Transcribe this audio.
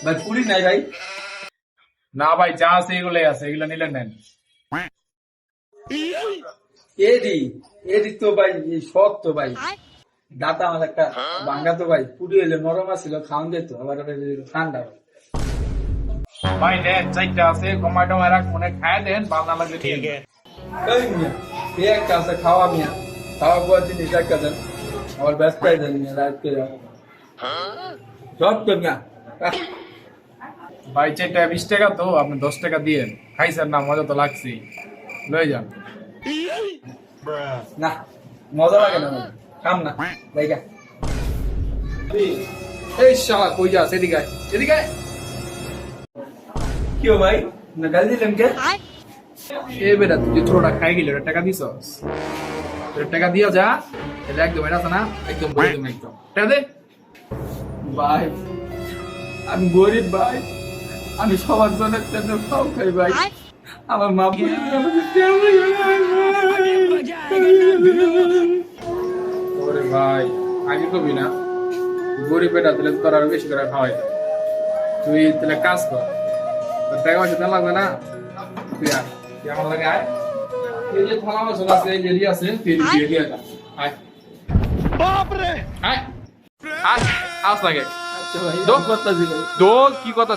ভাই পুরি নাই ভাই। না ভাই, যা আছে এগুলোই আছে, এগুলো নিলে নেন। এডি এডি তো ভাই শখ তো ভাই। দাঁতা আমার একটা ভাঙ্গা তো ভাই, পুরি হইলে নরম আছিল খাওয়ান যেত, আবার ঠান্ডা ভাই। ভাই নেন, চারটা আছে, কমাই টমাই রাখ, মনে খায় দেন, ভালো না লাগলে ঠিক আছে। এই মিয়া এ একটা আছে খাওয়া মিয়া, খাওয়া খাওয়া জিনিস একটা দেন, আমার ব্যস্ত হয়ে যান মিয়া রাত করে সব তো মিয়া। ভাই চারটা 20 টাকা তো, আপনি 10 টাকা দিয়ে খাইছেন না, মজা তো লাগছে, লয়ে যান। না মজা লাগে না ভাই, খাম না ভাইগা। এই শালা কই যাস, এদিকে আয়, এদিকে আয়। কি ভাই না গাল দিলেন কে? এ বেটা তুই যে ছোটটা খাই গেলি, ওটা টাকা দিছস? ওটা টাকা দিয়া যা, এটা একদম এটা আছে না, একদম একদম একদম টাকা দে। ভাই আমি গরিব ভাই, আমি সবার জনের জন্য খাও খাই ভাই, আমার মা বুড়ি আমাকে কেমন ওরে ভাই, আগে কবি না, গরিব বেটা তাহলে তোর আরো বেশি করে খাওয়াই। তুই তাহলে কাজ কর, তোর টাকা পয়সা দেওয়া লাগবে না, তুই আয়, তুই আমার লাগে আয়। এই যে থালা বাসন আছে, এই যে রি আছে, তুই দিয়ে দিয়ে যা, আয় বাপরে আয় আয়, আস লাগে আচ্ছা ভাই দো। করতেছি ভাই। দো কি কথা